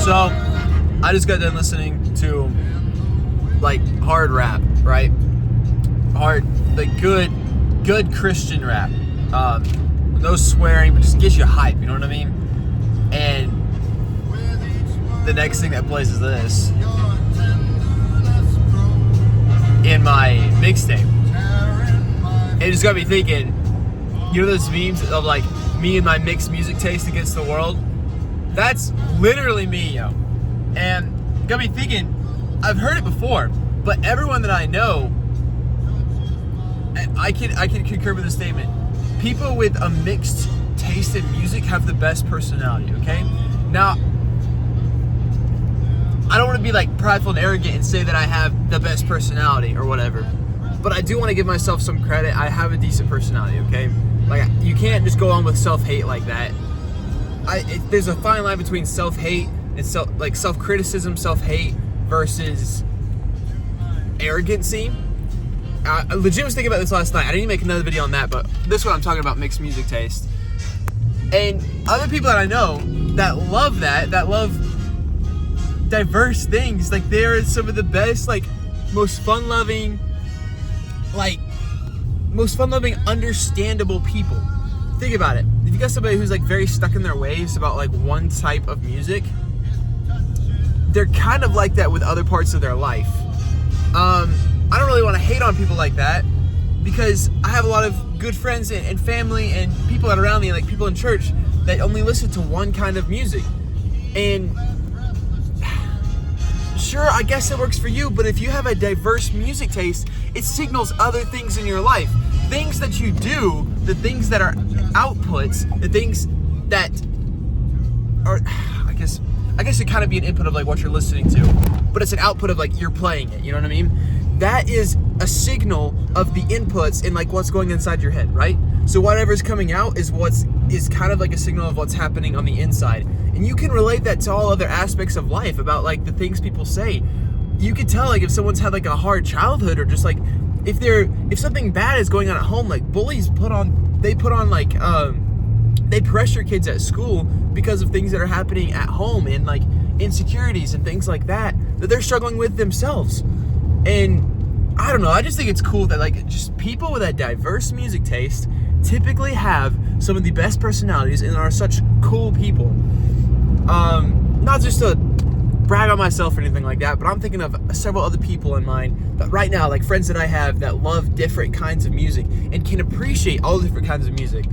So, I just got done listening to, like, hard rap, right? Hard, like, good Christian rap. No swearing, but just gets you hype, you know what I mean? And the next thing that plays is this in my mixtape. It just got me thinking, you know those memes of, like, me and my mixed music taste against the world? That's literally me, yo. And got me thinking, I've heard it before, but everyone that I know, I can concur with the statement. People with a mixed taste in music have the best personality, okay? Now, I don't want to be like prideful and arrogant and say that I have the best personality or whatever, but I do want to give myself some credit. I have a decent personality, okay? Like, you can't just go on with self-hate like that. There's a fine line between self-hate and self-criticism, self-hate versus arrogancy. I legit was thinking about this last night. I didn't even make another video on that, but this one I'm talking about mixed music taste. And other people that I know that love diverse things, like they're some of the best, like most fun-loving, understandable people. Think about it. If you got somebody who's like very stuck in their ways about like one type of music, they're kind of like that with other parts of their life. I don't really want to hate on people like that because I have a lot of good friends and family and people that are around me, like people in church, that only listen to one kind of music. And sure, I guess it works for you, but if you have a diverse music taste, it signals other things in your life. Things that you do, the things that are outputs, the things that are, I guess it kind of be an input of like what you're listening to, but it's an output of like you're playing it, you know what I mean? That is a signal of the inputs in like what's going inside your head, right? So whatever's coming out is kind of like a signal of what's happening on the inside. And you can relate that to all other aspects of life about like the things people say. You could tell like if someone's had like a hard childhood, or just like if something bad is going on at home, like bullies they pressure kids at school because of things that are happening at home and like insecurities and things like that they're struggling with themselves. And I don't know, I just think it's cool that like just people with a diverse music taste typically have some of the best personalities and are such cool people. Not just to brag on myself or anything like that, but I'm thinking of several other people in mind that right now, like friends that I have that love different kinds of music and can appreciate all different kinds of music.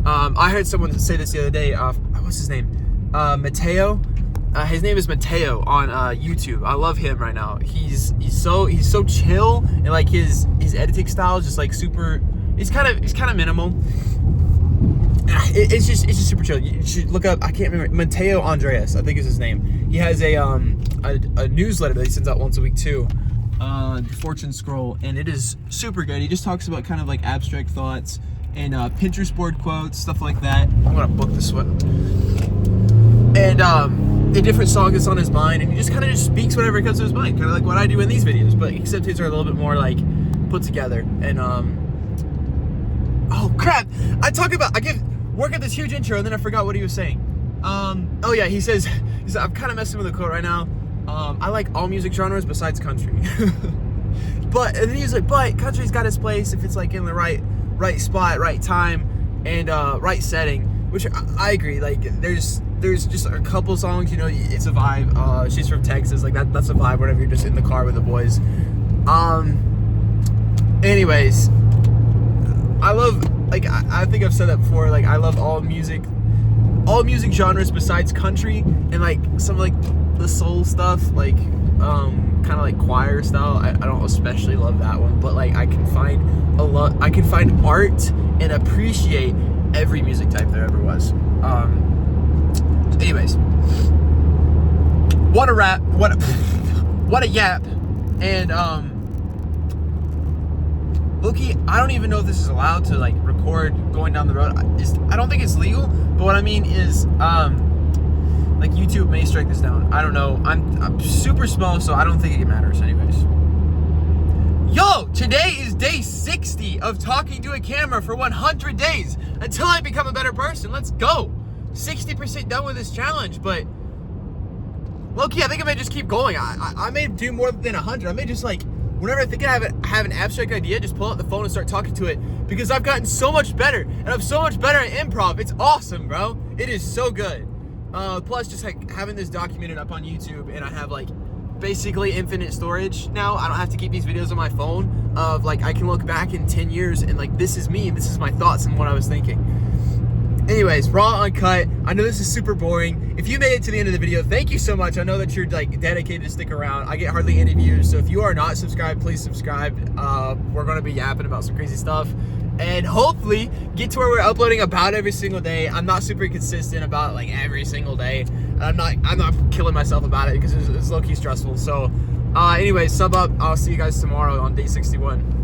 I heard someone say this the other day, what's his name? Mateo. His name is Mateo on YouTube. I love him right now. He's so chill, and like his editing style is just like super. It's kind of minimal. It's just super chill. You should look up. I can't remember, Mateo Andreas, I think is his name. He has a newsletter that he sends out once a week too. Fortune Scroll, and it is super good. He just talks about kind of like abstract thoughts and Pinterest board quotes, stuff like that. I'm gonna book this one. And a different song that's on his mind, and he just kind of just speaks whatever comes to his mind, kind of like what I do in these videos, but except his are a little bit more like put together. And oh crap, I give work at this huge intro and then I forgot what he was saying. Oh yeah, he says I'm kind of messing with the quote right now. I like all music genres besides country. And then he's like, but country's got its place if it's like in the right spot, right time, and right setting, which I agree. Like there's just a couple songs, you know, it's a vibe. She's from Texas, like that's a vibe whenever you're just in the car with the boys. Anyways, I love, like I think I've said that before, like I love all music genres besides country, and like some like the soul stuff, like kind of like choir style. I don't especially love that one, but like I can find art and appreciate every music type there ever was. Anyways, what a rap, what a yap. And Loki, I don't even know if this is allowed to like record going down the road. I don't think it's legal, but what I mean is like YouTube may strike this down. I don't know. I'm super small, so I don't think it matters anyways. Yo, today is day 60 of talking to a camera for 100 days until I become a better person. Let's go. 60% done with this challenge, but low-key, I think I may just keep going. I may do more than 100. I may just like, whenever I think I have an abstract idea, just pull out the phone and start talking to it, because I've gotten so much better, and I'm so much better at improv. It's awesome, bro. It is so good. Plus, just like having this documented up on YouTube, and I have like basically infinite storage now. I don't have to keep these videos on my phone. Of like, I can look back in 10 years and like, this is me, and this is my thoughts and what I was thinking. Anyways, raw, uncut. I know this is super boring. If you made it to the end of the video, thank you so much. I know that you're like dedicated to stick around. I get hardly any views, so if you are not subscribed, please subscribe. We're gonna be yapping about some crazy stuff, and hopefully get to where we're uploading about every single day. I'm not super consistent about like every single day. I'm not killing myself about it because it's low-key stressful. So anyways, sub up. I'll see you guys tomorrow on day 61.